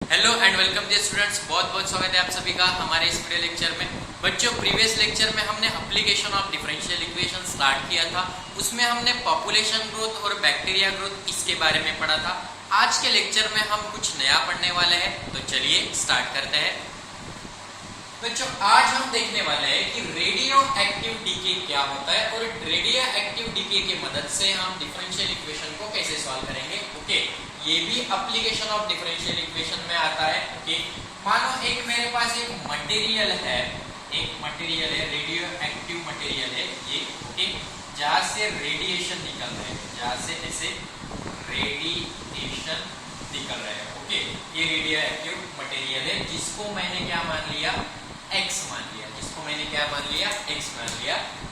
Hello and welcome dear students, बहुत बहुत स्वागत है आप सभी का हमारे इस वीडियो लेक्चर में। बच्चों, प्रीवियस लेक्चर में हमने application of differential equation start किया था। उसमें हमने पॉपुलेशन ग्रोथ और बैक्टीरिया ग्रोथ इसके बारे में पढ़ा था। आज के लेक्चर में हम कुछ नया पढ़ने वाले हैं, तो चलिए स्टार्ट करते हैं। बच्चों, आज हम देखने वाले हैं कि रेडियो एक्टिव डीके क्या होता है और रेडियो एक्टिव डीके की मदद से हम डिफरेंशियल इक्वेशन को कैसे सॉल्व करेंगे। ओके, ये भी एप्लीकेशन ऑफ डिफरेंशियल इक्वेशन में आता है। ओके, मानो एक मेरे पास एक मटेरियल है, रेडियो एक्टिव मटेरियल है ये। ओके, जहां से रेडिएशन निकल रहा है, जहां से ऐसे रेडिएशन निकल रहा है। ओके, ये रेडियो एक्टिव मटेरियल है जिसको मैंने क्या मान लिया, X मान लिया।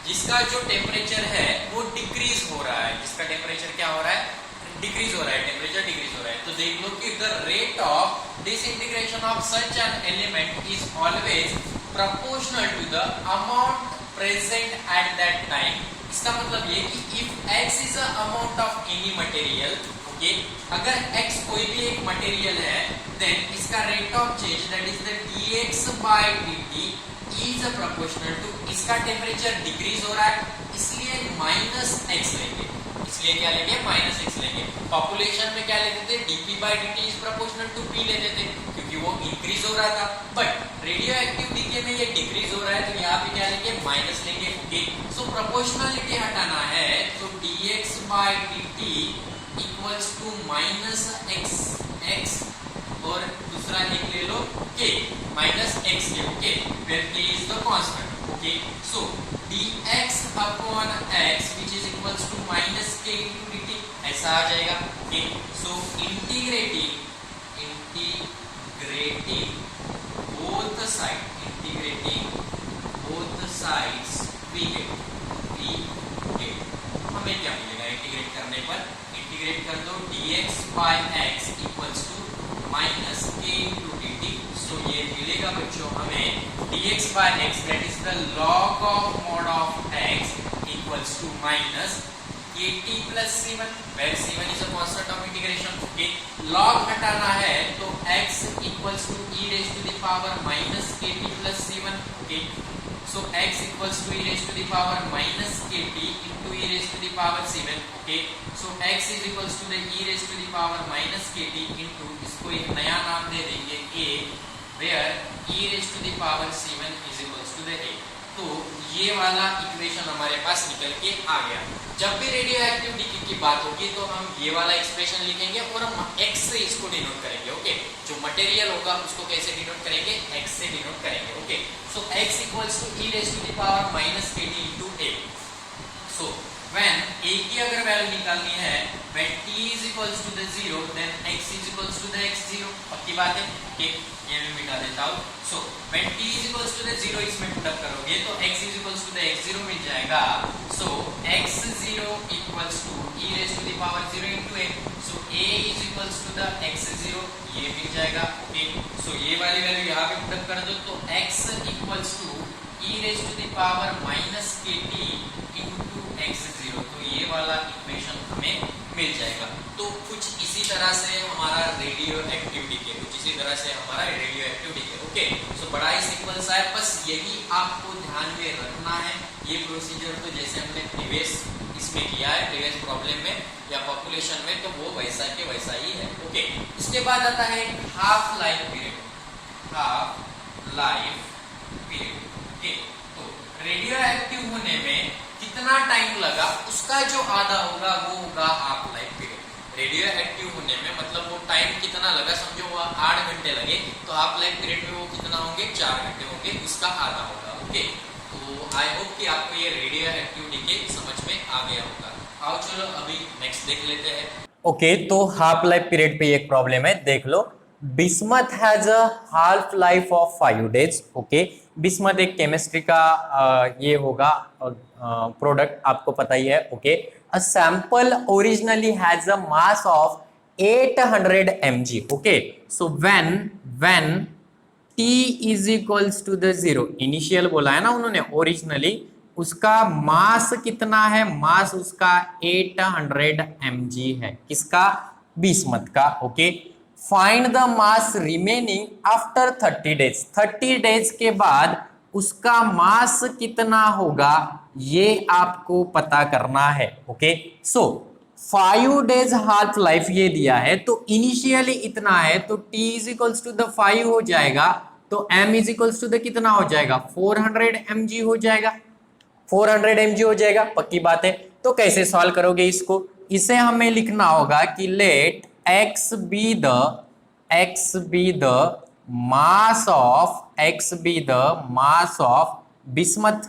जिसका जो टेम्परेचर है वो डिक्रीज हो रहा है। जिसका टेम्परेचर क्या हो रहा है, डिक्रीज हो रहा है, टेम्परेचर डिक्रीज हो रहा है। तो देख लो कि the rate of disintegration of such an element is always proportional to the amount present at that time. इसका मतलब ये कि if x is a amount of any material, okay, अगर x कोई भी एक मटेरियल है, देन इसका rate of change that is the dx by dt is proportional to, इसका टेम्परेचर डिक्रीज हो रहा है इसलिए माइनस एक्स लेंगे। इसलिए क्या लेंगे, माइनस एक्स लेंगे। पॉपुलेशन में क्या लेते थे, dp by dt is proportional to p लेते थे क्योंकि वो इंक्रीज हो रहा था। बट रेडियो एक्टिव डीके में ये डिक्रीज हो रहा है तो यहाँ पे क्या लेंगे, माइनस लेंगे। ओके, सो प्रोपोर्शनलिटी हटाना है तो dx by dt equals to minus x और दूसरा एक ले लो k माइनस एक्स के। Okay, where k is the constant. Okay, so dx upon x which is equals to minus k into dt ऐसा आ जाएगा। Okay, so integrating both sides we get हमें क्या मिलेगा इंटीग्रेट करने पर, इंटीग्रेट कर दो dx by x equals to minus k into dt। So ये मिलेगा बच्चों हमें dx by x that is the log of mod of x equals to minus kt plus c1 where c1 is a constant of integration. Okay, log हटाना है तो x equals to e raise to the power minus kt plus c1। Okay, so x equals to e raised to the power minus kt into e raised to the power c1। okay, so x is equals to the e raised to the power minus kt into, इसको एक नया नाम दे देंगे a, where e raised to the power c1 is equals to the a। तो ये वाला equation हमारे पास निकल के आ गया। जब भी रेडियो एक्टिव डीके की बात होगी तो हम ये वाला एक्सप्रेशन लिखेंगे और हम x से इसको डिनोट करेंगे। ओके, जो मटेरियल होगा उसको कैसे डिनोट करेंगे, x से डिनोट करेंगे। Okay, so x equals to e raise to the power minus kt into a। So when a की अगर वैल्यू निकालनी है, when t is equals to the 0 then x is equals to the x0। पक्की बात है। Okay, ये मैं मिटा देता हूं। So when t is equals to the 0 इसमें पुट अप करोगे तो x is equals to the x0 मिल जाएगा। So x0 equals to e raise to the power 0 into a। So a is equals to the x0, ये मिल जाएगा। Okay, so ये वाली value यहां पे पुट अप कर दो तो x equals to e raise to the power minus kt into x0। तो ये वाला इक्वेशन हमें मिल जाएगा। तो कुछ इसी तरह से हमारा रेडियो एक्टिव डीके, ओके, सो बड़ा ही सिंपल सा है, बस यही आपको ध्यान में रखना है। ये प्रोसीजर तो जैसे हमने प्रीवियस इसमें किया है, प्रीवियस प्रॉब्लम में या पॉपुलेशन में, तो वो वैसा के वैसा ही है। ओके, इसके बाद आता है हाफ लाइफ पीरियड। ओके, तो रेडियो एक्टिव होने में कितना टाइम लगा उसका जो आधा होगा वो होगा half life period. Radio active होने में मतलब वो टाइम कितना लगा, समझो वो 8 घंटे लगे तो हाफ लाइफ पीरियड में वो कितना होंगे, 4 घंटे होंगे, उसका आधा होगा। ओके, तो आई होप कि आपको ये रेडियो एक्टिव डीके समझ में आ गया होगा। आओ चलो अभी नेक्स्ट देख लेते हैं। ओके, तो हाफ लाइफ पीरियड पे एक प्रॉब्लम है, देख लो। Bismuth has a half life of 5 days. Okay, bismuth एक केमिस्ट्री का ये होगा प्रोडक्ट, आपको पता ही है। Okay, a sample originally has a mass of 800 mg। Okay, so when t is equals to the 0, initial बोला है ना उन्होंने, ओरिजिनली उसका मास कितना है, मास उसका 800 mg है, किसका, बिस्मथ का। Okay, find the mass remaining after 30 days. 30 days के बाद उसका मास कितना होगा ये आपको पता करना है। Okay, so 5 days half life ये दिया है, तो इनिशियली इतना है, तो t is equals to the 5 हो जाएगा, तो m is equals to the कितना हो जाएगा 400 mg हो जाएगा, 400 mg हो जाएगा, पक्की बात है। तो कैसे सॉल्व करोगे इसको? इसे हमें लिखना होगा कि late x be the mass of bismuth,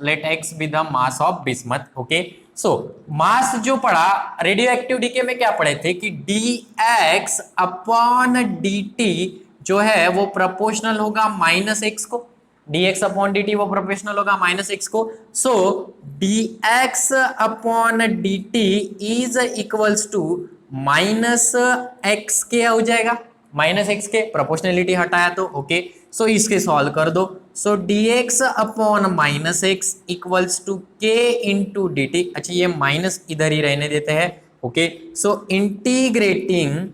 let x be the mass of bismuth। Okay, so mass जो पढ़ा रेडियो एक्टिव डीके में क्या पढ़े थे कि dx अपॉन dt जो है वो प्रोपोर्शनल होगा माइनस एक्स को, dx अपॉन dt वो प्रोपोर्शनल होगा माइनस एक्स को। So dx upon dt is equals to minus x के हो जाएगा, माइनस एक्स के, प्रोपोर्शनलिटी हटाया तो। ओके, सो इसके सॉल्व कर दो। So dx upon minus x equals to k into D t. अच्छा, ये माइनस इधर ही रहने देते हैं। Okay, so integrating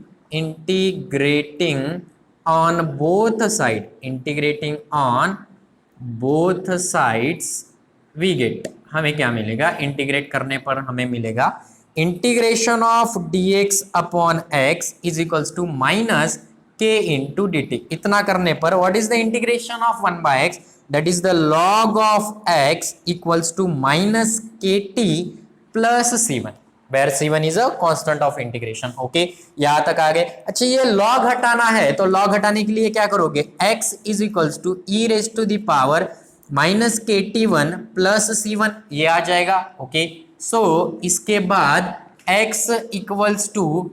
on both sides we get, हमें क्या मिलेगा? इंटीग्रेट करने पर हमें मिलेगा integration of dx upon x is equals to minus k into D t. इतना करने पर what is the integration of 1 by x, that is the log of x equals to minus kt plus c1, where c1 is a constant of integration. Okay, यहां तक आ गए। अच्छा, ये log हटाना है, तो log हटाने के लिए क्या करोगे? x is equals to e raise to the power minus kt1 plus c1, ये आ जाएगा। ओके, सो इसके बाद x equals to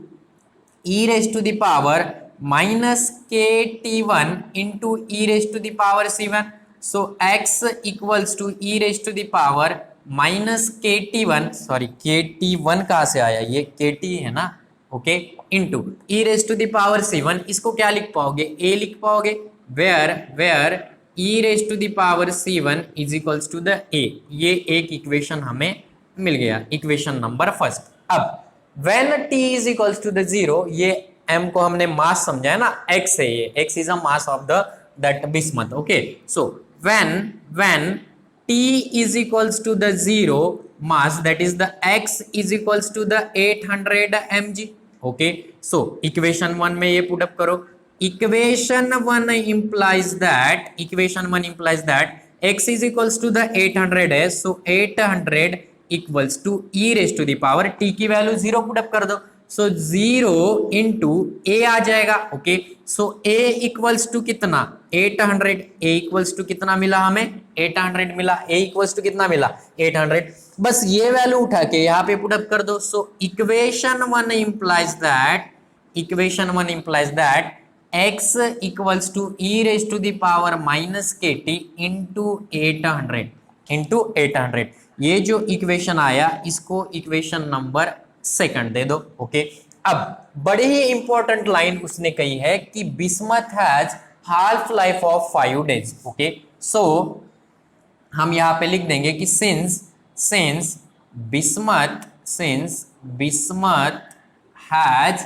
e raise to the power minus kt1 into e raise to the power c1। So x equals to e raise to the power minus kt1, sorry kt1 कहाँ से आया, ये kt है ना। Okay, into e raise to the power c1, इसको क्या लिख पाओगे? a लिख पाओगे, where e raise to the power c1 is equals to the a। ये एक इक्वेशन हमें मिल गया, इक्वेशन नंबर फर्स्ट। अब when t is equals to the 0, ये m को हमने मास समझा है ना, x है, ये x is a mass of the that bismuth. Okay, so when t is equals to the 0 mass, that is the x is equals to the 800 mg। okay, so equation 1 में ये put up करो, equation 1 implies that x is equals to the 800 है, so 800 equals to e raised to the power t की value 0 put up कर दो, so 0 into a आ जाएगा। Okay, so a equals to कितना 800, a इक्वल्स टू कितना मिला हमें 800 मिला, a इक्वल्स टू कितना मिला 800। बस ये वैल्यू उठा के यहाँ पे पुट अप कर दो। So equation 1 implies that x equals to e raise to the power minus kt into 800। ये जो इक्वेशन आया इसको इक्वेशन नंबर सेकंड दे दो। ओके, अब बड़ी ही इंपॉर्टेंट लाइन उसने कही है कि bismuth has half life of 5 days. Okay, so हम यहां पे लिख देंगे कि since bismuth has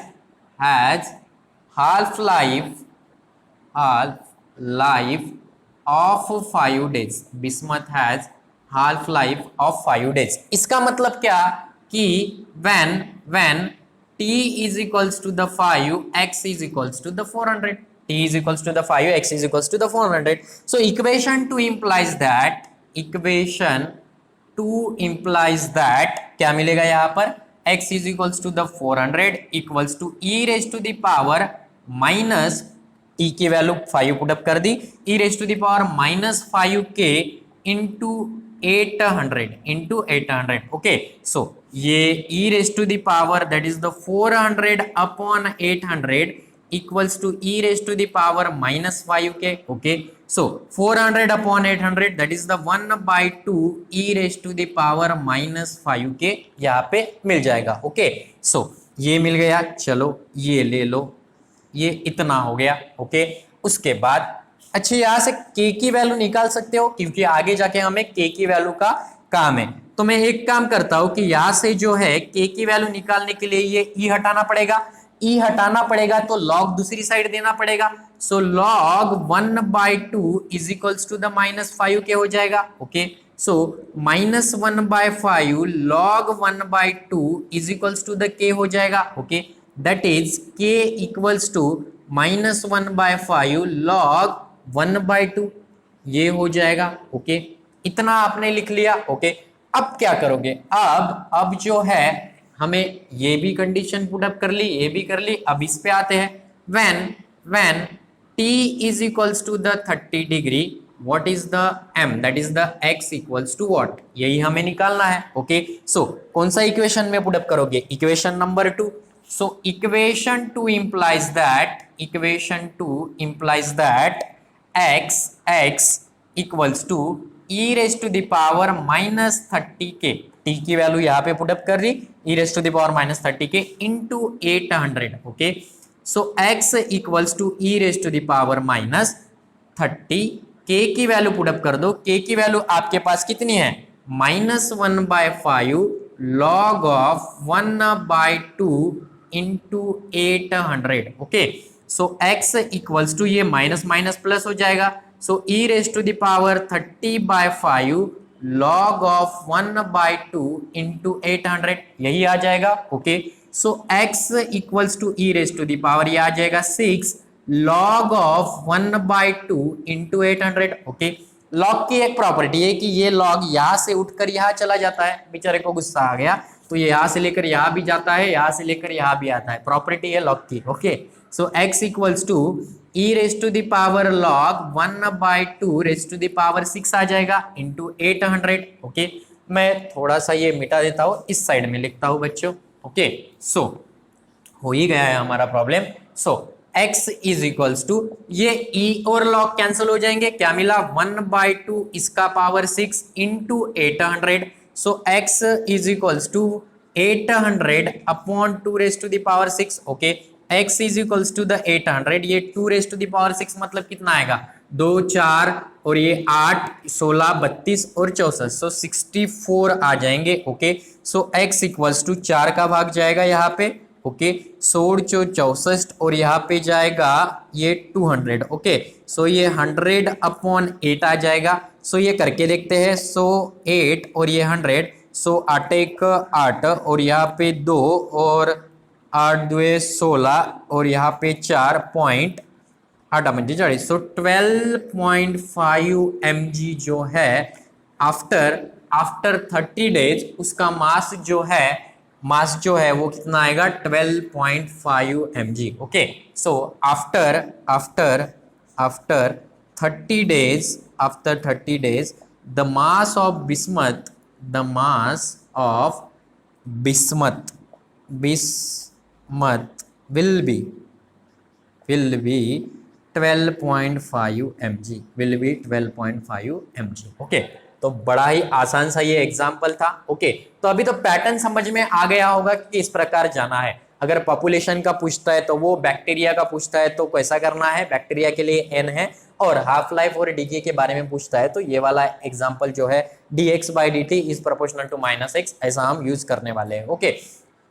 half life of 5 days, bismuth has half life of 5 days. इसका मतलब क्या कि when t is equals to the 5, x is equals to the 400, t is equals to the 5, x is equals to the 400। so equation 2 implies that क्या मिलेगा यहाँ पर, x is equals to the 400 equals to e raised to the power minus t की value 5 put up कर दी, e raised to the power minus 5k into 800। Okay, so ये e raised to the power that is the 400 upon 800 equals to e raised to the power minus 5k। Okay, so 400 upon 800 that is the 1/2 e raised to the power minus 5k यहाँ पे मिल जाएगा। Okay, so ये मिल गया, चलो ये ले लो, ये इतना हो गया। ओके, उसके बाद अच्छा यहाँ से k की वैल्यू निकाल सकते हो क्योंकि आगे जाके हमें k की वैल्यू का काम है। तो मैं एक काम करता हूं कि यहाँ से जो है k की वैल्यू निकालने के लिए ये e हटाना पड़ेगा, ई हटाना पड़ेगा तो log दूसरी साइड देना पड़ेगा। So log 1/2 is equals to the -5 के हो जाएगा। Okay, so -1/5 log 1/2 is equals to the k हो जाएगा। Okay, that is k equals to -1/5 log 1/2 ये हो जाएगा। ओके, इतना आपने लिख लिया। ओके, अब क्या करोगे, अब जो है हमें ये भी कंडीशन पुट अप कर ली, ये भी कर ली। अब इस पे आते हैं, when t is equals to the 30 degree, what is the m, that is the x equals to what, यही हमें निकालना है। ओके, सो कौन सा इक्वेशन में पुट अप करोगे, equation number 2। So equation 2 implies that x equals to e raise to the power -30k, t की value यहाँ पे पुट अप कर रही, e raise to the power -30k into 800। Okay, so x equals to e raise to the power -30, k की value put up कर दो। k की value आपके पास कितनी है, -1/5 log of 1/2 into 800। Okay, so x equals to ये minus minus plus हो जाएगा। So e raise to the power 30/5 log of 1/2 into 800 यही आ जाएगा। Okay, so x equals to e raise to the power ये आ जाएगा 6 log of 1/2 into 800। Okay, log की एक प्रॉपर्टी है कि ये log यहां से उठकर यहां चला जाता है, बेचारे को गुस्सा आ गया तो ये यहां से लेकर यहां भी जाता है, यहां से लेकर यहां भी आता है, प्रॉपर्टी है log की। Okay, so x equals to e raise to the power log 1/2 raise to the power 6 आ जाएगा इंटू 800। ओके, मैं थोड़ा सा ये मिटा देता हूँ, इस साइड में लिखता हूँ बच्चों। ओके, सो हो ही गया है हमारा problem. So x is equals to ये e और log कैंसिल हो जाएंगे, क्या मिला 1/2 इसका power 6 into 800। So x is equals to 800 upon 2 raise to the power 6। Okay, x is equals to the 800, ये 2 रेज टू द पावर 6 मतलब कितना आएगा, 2 4 और ये 8 16 32 और 64, सो 64 आ जाएंगे। Okay, so x equals to 4 का भाग जाएगा यहाँ पे। ओके, 16 64 और यहाँ पे जाएगा ये 200। ओके, सो ये 100 अपॉन 8 आ जाएगा। सो ये करके देखते हैं, सो 8 और ये 100, सो 8 1 8 और यहाँ पे 2 और 8 2 16 और यहाँ पे 4 पॉइंट 8 म्हणजे 40, सो 12.5 mg जो है आफ्टर 30 डेज उसका मास जो है वो कितना आएगा 12.5 mg। Okay, so after 30 days the mass of bismuth will be 12.5 mg। Okay, तो बड़ा ही आसान सा ये एग्जाम्पल था। ओके, तो अभी तो पैटर्न समझ में आ गया होगा कि इस प्रकार जाना है। अगर पॉपुलेशन का पूछता है तो वो, बैक्टीरिया का पूछता है तो कैसा करना है, बैक्टीरिया के लिए n है, और हाफ लाइफ और डीके के बारे में पूछता है तो ये वाला एग्जाम्पल जो है dx/dt is proportional to -x, ऐसा हम यूज करने वाले हैं। ओके,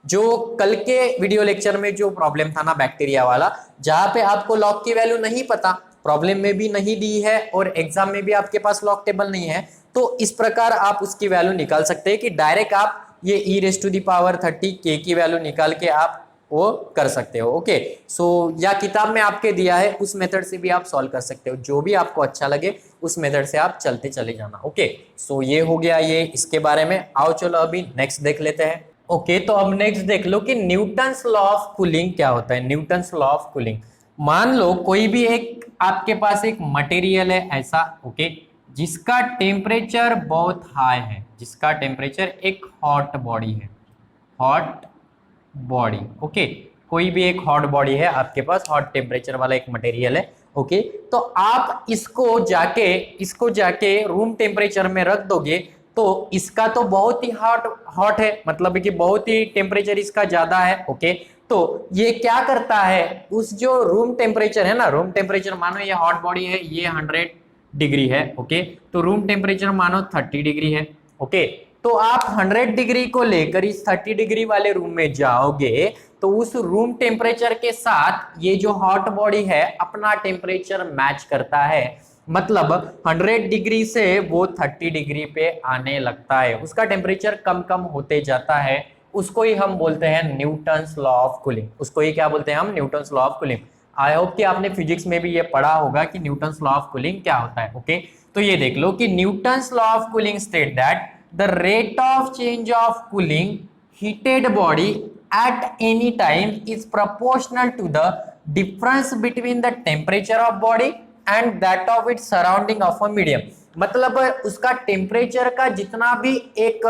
जो कल के वीडियो लेक्चर में जो प्रॉब्लम था ना बैक्टीरिया वाला, जहां पे आपको लॉग की वैल्यू नहीं पता, प्रॉब्लम में भी नहीं दी है और एग्जाम में भी आपके पास लॉग टेबल नहीं है, तो इस प्रकार आप उसकी वैल्यू निकाल सकते हैं कि डायरेक्ट आप ये e raise to the power 30 k की वैल्यू निकाल के आप वो कर सकते हो। ओके, सो या किताब में आपके दिया है उस मेथड से भी आप सॉल्व कर सकते हो, जो भी आपको अच्छा लगे उस मेथड से आप चलते चले जाना। ओके, सो ये हो गया ये इसके बारे में। आओ चलो अभी नेक्स्ट देख लेते हैं। ओके, तो अब नेक्स्ट देख लो कि न्यूटन्स लॉ ऑफ कूलिंग क्या होता है। न्यूटन्स लॉ ऑफ कूलिंग, मान लो कोई भी एक आपके पास एक मटेरियल है ऐसा, ओके, जिसका टेम्परेचर बहुत हाई है, जिसका टेम्परेचर एक हॉट बॉडी है, हॉट बॉडी। ओके, कोई भी एक हॉट बॉडी है आपके पास, हॉट टेम्परेचर वाला एक मटेरियल है। ओके, तो आप इसको जाके रूम टेम्परेचर में रख दोगे तो इसका तो बहुत ही हॉट है, मतलब कि बहुत ही टेम्परेचर इसका ज्यादा है। ओके, तो ये क्या करता है, उस जो रूम टेम्परेचर है ना, रूम टेम्परेचर मानो ये हॉट बॉडी है, ये 100 डिग्री है। ओके, तो रूम टेम्परेचर मानो 30 डिग्री है। ओके, तो आप 100 डिग्री को लेकर इस 30 डिग्री वाले रूम में जाओगे तो उस रूम टेम्परेचर के साथ ये जो हॉट बॉडी है अपना टेम्परेचर मैच करता है, मतलब 100 डिग्री से वो 30 डिग्री पे आने लगता है, उसका टेम्परेचर कम कम होते जाता है, उसको ही हम बोलते हैं न्यूटन्स लॉ ऑफ कूलिंग। उसको ही क्या बोलते हैं हम? Newton's law of cooling. I hope कि आपने फिजिक्स में भी ये पढ़ा होगा कि न्यूटन्स लॉ ऑफ कूलिंग क्या होता है। ओके, तो ये देख लो कि Newton's law of cooling state that the rate of change of cooling heated body at any time is proportional to the difference between the temperature of body and that of its surrounding of a medium। मतलब उसका temperature का जितना भी एक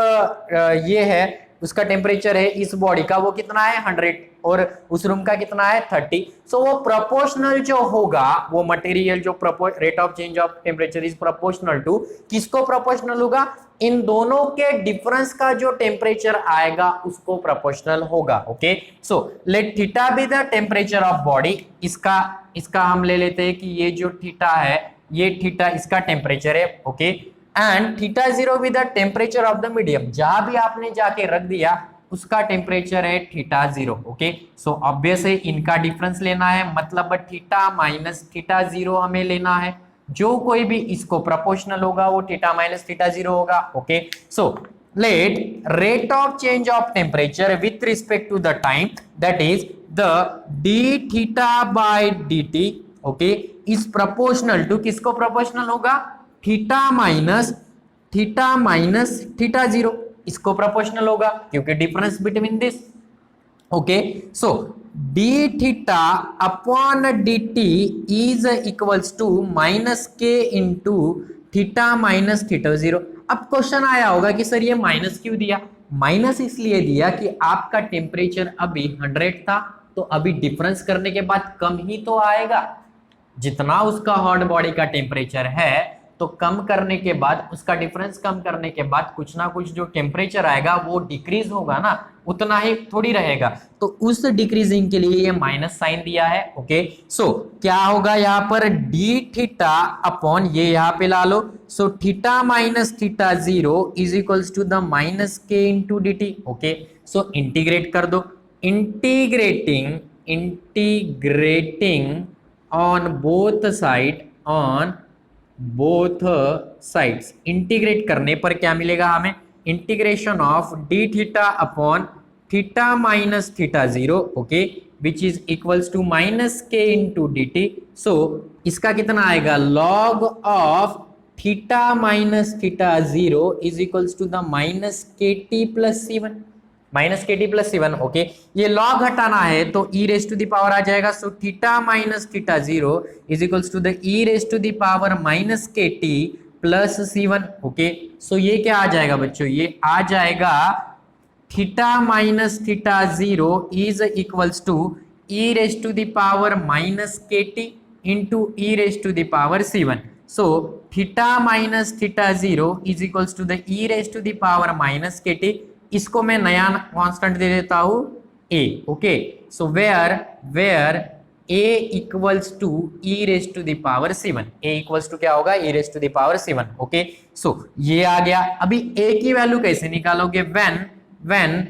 ये है, उसका temperature है इस बॉडी का वो कितना है 100 और उस रूम का कितना है 30। सो वो प्रोपोर्शनल जो होगा, वो मटेरियल जो rate of change of temperature is proportional to, किसको प्रोपोर्शनल होगा? इन दोनों के डिफरेंस का जो टेम्परेचर आएगा उसको प्रोपोर्शनल होगा। Okay, so let theta be the temperature of body. इसका हम ले लेते हैं कि ये जो थीटा है, ये थीटा इसका टेम्परेचर है। Okay, and theta 0 with the temperature of the medium, जहां भी आपने जाके रख दिया उसका टेम्परेचर है थीटा 0। ओके, सो ऑब्वियस है इनका डिफरेंस लेना है, मतलब थीटा माइनस थीटा 0 हमें लेना है। जो कोई भी इसको प्रोपोर्शनल होगा वो थीटा माइनस थीटा 0 होगा। Okay, so let rate of change of temperature with respect to the time, that is the d theta by dt, okay, is proportional to, किसको प्रोपोर्शनल होगा? थीटा माइनस थीटा 0, इसको प्रोपोर्शनल होगा क्योंकि difference between this. Okay, so d theta upon dt is equals to minus के into theta minus theta 0। अब question आया होगा कि सर ये माइनस क्यों दिया? माइनस इसलिए दिया कि आपका टेम्परेचर अभी 100 था, तो अभी डिफरेंस करने के बाद कम ही तो आएगा। जितना उसका हॉट बॉडी का टेम्परेचर है, तो कम करने के बाद, उसका डिफरेंस कम करने के बाद कुछ ना कुछ जो टेम्परेचर आएगा वो डिक्रीज होगा ना, उतना ही थोड़ी रहेगा। तो उस डिक्रीजिंग के लिए ये माइनस साइन दिया है। ओके, सो क्या होगा यहाँ पर? डी थीटा अपॉन, ये यहाँ पे ला लो, so theta minus theta 0 is equals to the minus के into D T. Okay, so integrate कर दो, integrating on both sides, integrate करने पर क्या मिलेगा हमें? Integration of D theta upon theta minus theta 0, okay, which is equals to minus के into D T. So इसका कितना आएगा? Log of theta minus theta 0 is equals to the minus के टी प्लस C1, माइनस के T plus C1। Okay, ये log हटाना है तो e raise to the power आ जाएगा। So theta minus theta 0 is equals to the e raise to the power minus के T plus C1। Okay, so ये क्या आ जाएगा बच्चों? ये आ जाएगा theta minus theta 0 is equals to e raise to the power minus के T into e raise to the power C1। So theta minus theta 0 is equals to the e raise to the power minus के T, इसको मैं नया constant दे देता हूं a। Okay, so where a equals to e raise to the power C1, a equals to क्या होगा? e raise to the power C1। Okay, so ये आ गया। अभी a की वैल्यू कैसे निकालोगे? When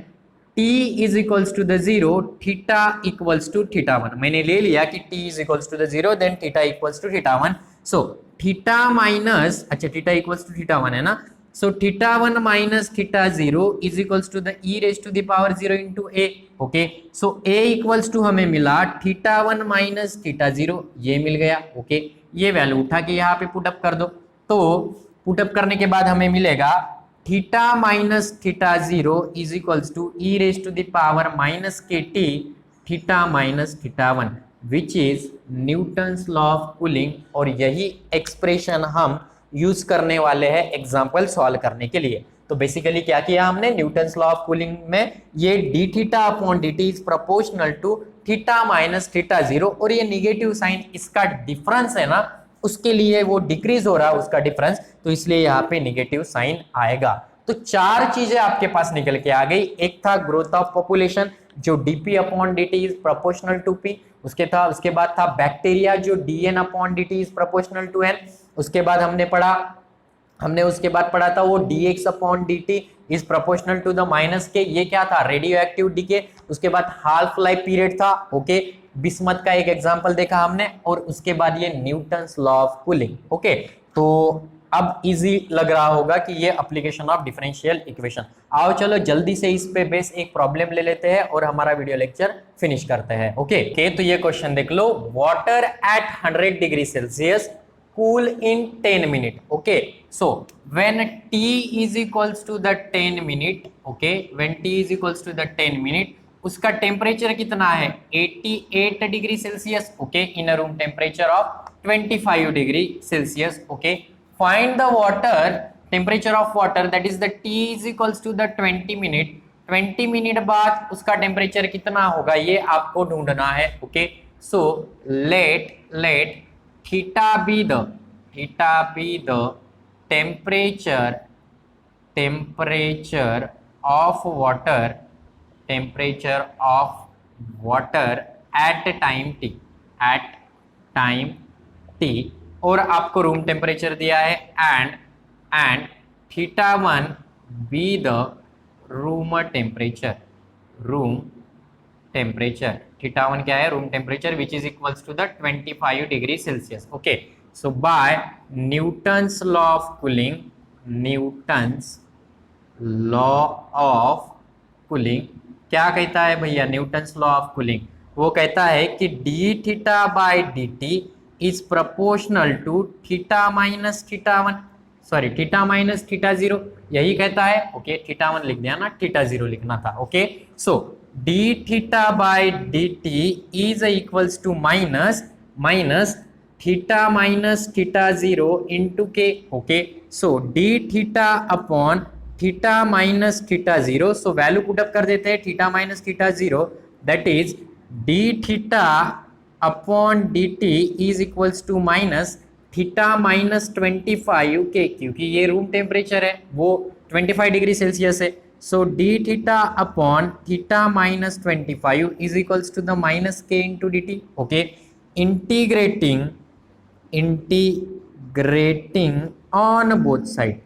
t is equals to the 0 theta equals to theta 1। मैंने ले लिया कि t is equals to the 0 then theta equals to theta 1। So theta minus, अच्छा थीटा इक्वल्स टू थीटा 1 है ना, so theta 1 minus theta 0 is equals to the e raised to the power 0 into a। okay, so a equals to हमें मिला theta 1 minus theta 0, ये मिल गया। okay, ये value उठा के यहाँ पे पुटअप कर दो, तो पुटअप करने के बाद हमें मिलेगा theta minus theta 0 is equals to e raised to the power minus के T theta minus theta 1, which is Newton's law of cooling. और यही एक्सप्रेशन हम यूज करने वाले हैं एग्जाम्पल सॉल्व करने के लिए। तो बेसिकली क्या किया हमने? न्यूटन्स लॉ ऑफ कूलिंग में ये d theta upon d t is proportional to theta minus theta 0, और ये निगेटिव साइन, इसका डिफरेंस है ना, उसके लिए वो डिक्रीज हो रहा है उसका डिफरेंस, तो इसलिए यहाँ पे निगेटिव साइन आएगा। तो चार चीजें आपके पास निकल के आ गई। एक था ग्रोथ ऑफ पॉपुलेशन जो dp upon dt is proportional to p, उसके बाद था बैक्टीरिया जो dn upon dt is proportional to n। उसके बाद हमने पढ़ा हमने उसके बाद पढ़ा था वो dx upon dt is proportional to the minus k, ये क्या था, रेडियो एक्टिव डीके। उसके बाद हाल्फ लाइफ पीरियड था, ओके, बिस्मथ का एक एग्जांपल देखा हमने, और उसके बाद ये Newton's law of cooling, okay. तो अब इजी लग रहा होगा कि ये एप्लीकेशन ऑफ डिफरेंशियल इक्वेशन। आओ चलो जल्दी से इस पे बेस एक प्रॉब्लम ले लेते हैं और हमारा वीडियो लेक्चर फिनिश करते हैं, ओके। तो ये क्वेश्चन देख लो, water at 100 degree Celsius cool in 10 minute, okay. So when t is equals to the 10 minute, okay, when t is equals to the 10 minute, उसका टेम्परेचर कितना है 88 degree Celsius, okay, in a room temperature of 25 degree Celsius, okay. Find the water temperature of water that is the t is equals to the 20 minute, 20 minute बाद उसका temperature कितना होगा ये आपको ढूंढना है, okay. So late theta be the temperature of water at time t, और आपको रूम टेम्परेचर दिया है and theta 1 be the room temperature, theta 1 क्या है, room temperature, which is equals to the 25 degree Celsius, okay. So by Newton's law of cooling, क्या कहता है भैया न्यूटन्स लॉ ऑफ कूलिंग, वो कहता है कि d theta by d t is proportional to theta minus theta 1, sorry theta minus theta 0, यही कहता है, ओके। थीटा 1 लिख दिया ना, थीटा 0 लिखना था, okay. So d theta by dt is equals to minus theta minus theta 0 into k, okay. So d theta upon theta minus theta 0, so value put up कर देते हैं theta minus theta 0, that is d theta upon dt is equals to minus theta minus 25 k, क्योंकि ये room temperature है, वो 25 degree Celsius है। So d theta upon theta minus 25 is equals to the minus k into dt, okay. Integrating on both side,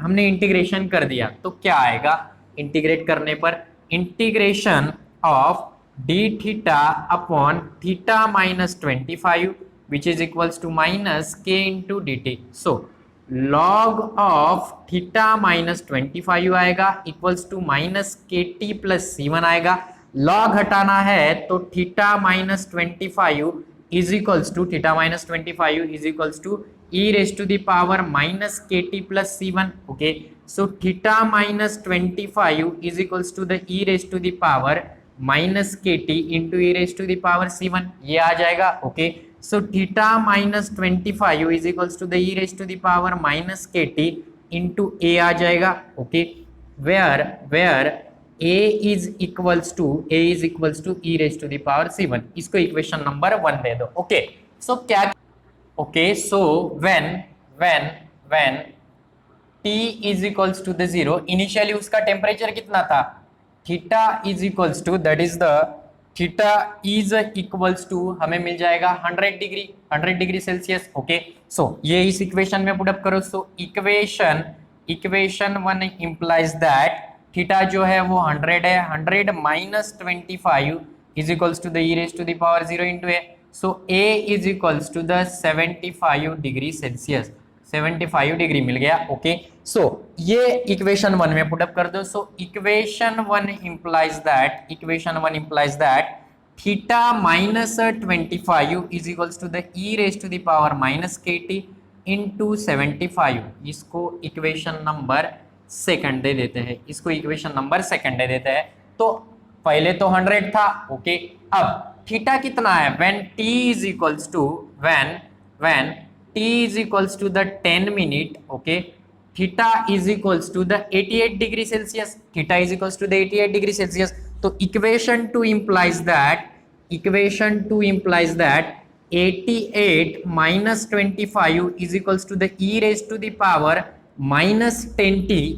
हमने integration कर दिया तो क्या आएगा, इंटीग्रेट करने पर integration of d theta upon theta minus 25 which is equals to minus k into dt. So log of theta minus 25 आएगा equals to minus के टी प्लस C1 आएगा। लॉग हटाना है तो theta minus 25 is equals to E raise to the power minus के T plus C1, okay. So theta minus 25 is equals to the E raise to the power minus के T into E raise to the power C1, ये आ जाएगा, okay. So theta minus 25 is equals to the e raised to the power minus kt into a आ जाएगा, okay, where a is equals to e raised to the power c1, इसको equation number 1 दे दो, okay. So क्या, okay, so when t is equals to the 0, initially उसका temperature कितना था, theta is equals to, that is the theta is equals to, हमें मिल जाएगा 100 degree Celsius, okay. So ये इस इक्वेशन में पुट अप करो। So equation 1 implies that theta जो है वो 100 है, 100 minus 25 is equals to the E raise to the power 0 into a. So a is equals to the 75 degree Celsius, 75 degree मिल गया, ओके। सो ये equation 1 में put up कर दो। So equation 1 implies that theta minus 25 is equals to the E raise to the power minus के T into 75, इसको equation number second दे देते हैं, तो पहले तो 100 था, ओके। अब थीटा कितना है, when t is equals to when t is equals to the 10 minute, okay, theta is equals to the 88 degree Celsius, तो equation 2 implies that 88 minus 25 is equals to the e raised to the power minus 10t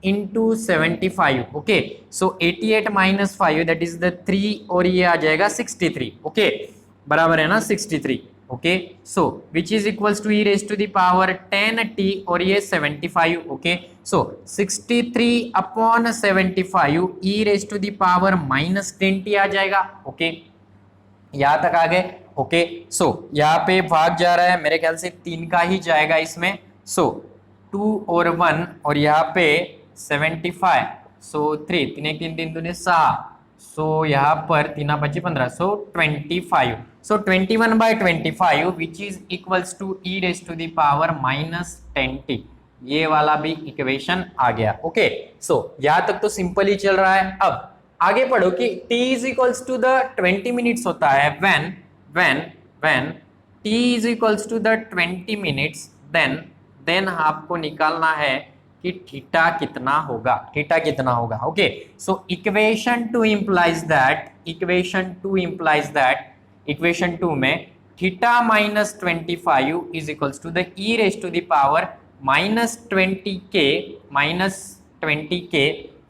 into 75, okay. So 88 minus 5 that is the 3 और ये आ जाएगा 63, okay, बराबर है ना 63, okay so which is equals to E raise to the power 10t और ये 75 okay so 63 upon 75 e raise to the power -10t आ जाएगा ओके यहां तक आ गए ओके सो यहाँ पे भाग जा रहा है मेरे ख्याल से 3 का ही जाएगा इसमें सो 2 और 1 और यहाँ पे 75 सो 3 3 1 3 3 दूने 6 सो यहाँ पर 3 5 15 so 25 so 21/25 which is equals to E raise to the power -10t ये वाला भी इक्वेशन आ गया ओके सो यहाँ तक तो सिंपल ही चल रहा है। अब आगे पढ़ो कि t is equals to the 20 minutes होता है when t is equals to the 20 minutes then आपको निकालना है कि थीटा कितना होगा ओके सो इक्वेशन 2 में theta -25 is equals to the E raise to the power -20k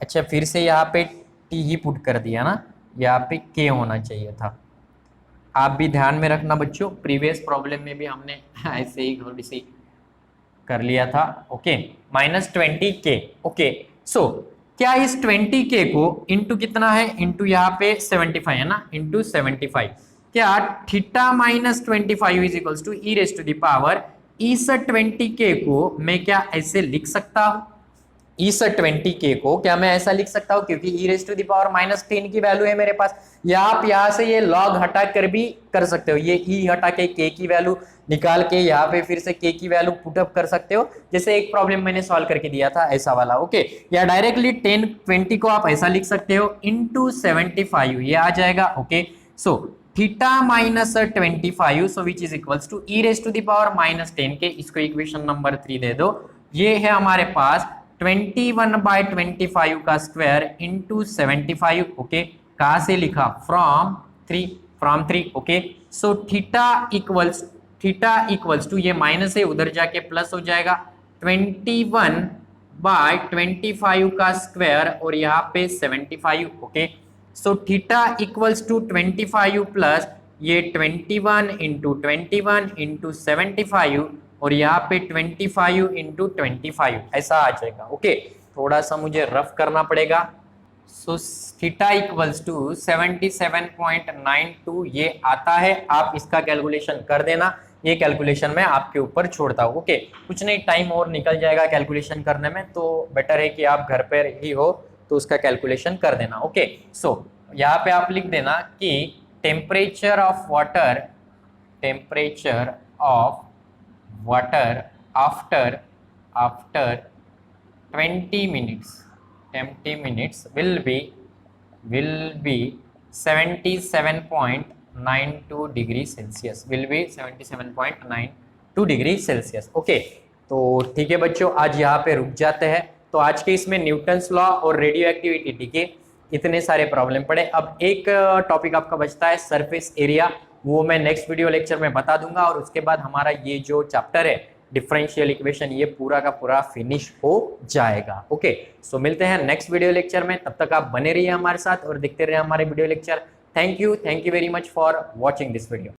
अच्छा फिर से यहाँ पे t ही पुट कर दिया ना यहाँ पे k होना चाहिए था। आप भी ध्यान में रखना बच्चों प्रीवियस प्रॉब्लम में भी हमने ऐसे ही थोड़ी सी कर लिया था ओके -20k ओके सो क्या इस 20k को इंटू कितना है इंटू यहाँ पे 75 है ना इंटू 75 क्या theta -25 is equals to E raise to the power इस 20k को मैं क्या ऐसे लिख सकता हूँ इस 20k को क्या मैं ऐसा लिख सकता हूं क्योंकि e raise to the power -10 की वैल्यू है मेरे पास या आप यहां से ये log हटा कर भी कर सकते हो ये e हटा के k की वैल्यू निकाल के यहाँ पे फिर से k की वैल्यू पुट अप कर सकते हो जैसे एक प्रॉब्लम मैंने सॉल्व करके दिया था ऐसा वाला ओके या डायरेक्टली 20 को आप ऐसा लिख सकते हो इंटू 75 ये आ जाएगा okay so theta -25 so which is equals to E raise to the power -10 के इसको इक्वेशन नंबर 3 दे दो ये है हमारे पास 21/25 का स्क्वायर इंटू 75 ओके कहाँ से लिखा from 3 okay so theta equals to ये माइनस है उधर जाके प्लस हो जाएगा 21/25 का स्क्वायर और यहाँ पे 75 okay so theta equals to 25 plus ये 21 इंटू 75 और यहाँ पे 25 इंटू 25 ऐसा आ जाएगा ओके थोड़ा सा मुझे रफ करना पड़ेगा सो थीटा इक्वल्स टू 77.92 ये आता है आप इसका कैलकुलेशन कर देना ये कैलकुलेशन मैं आपके ऊपर छोड़ता हूँ ओके कुछ नहीं टाइम और निकल जाएगा कैलकुलेशन करने में तो बेटर है कि आप घर पर ही हो तो उसका कैलकुलेशन कर देना ओके सो यहाँ पे आप लिख देना कि temperature of water after 20 minutes will be 77.92 degree Celsius degree Celsius okay तो ठीक है बच्चों आज यहाँ पे रुक जाते हैं तो आज के इसमें न्यूटन्स लॉ और रेडियो एक्टिविटी के इतने सारे प्रॉब्लम पड़े। अब एक टॉपिक आपका बचता है सरफेस एरिया वो मैं नेक्स्ट वीडियो लेक्चर में बता दूंगा और उसके बाद हमारा ये जो चैप्टर है डिफरेंशियल इक्वेशन ये पूरा का पूरा फिनिश हो जाएगा ओके सो मिलते हैं नेक्स्ट वीडियो लेक्चर में तब तक आप बने रहिए हमारे साथ और देखते रहिए हमारे video lecture thank you very much for watching this video.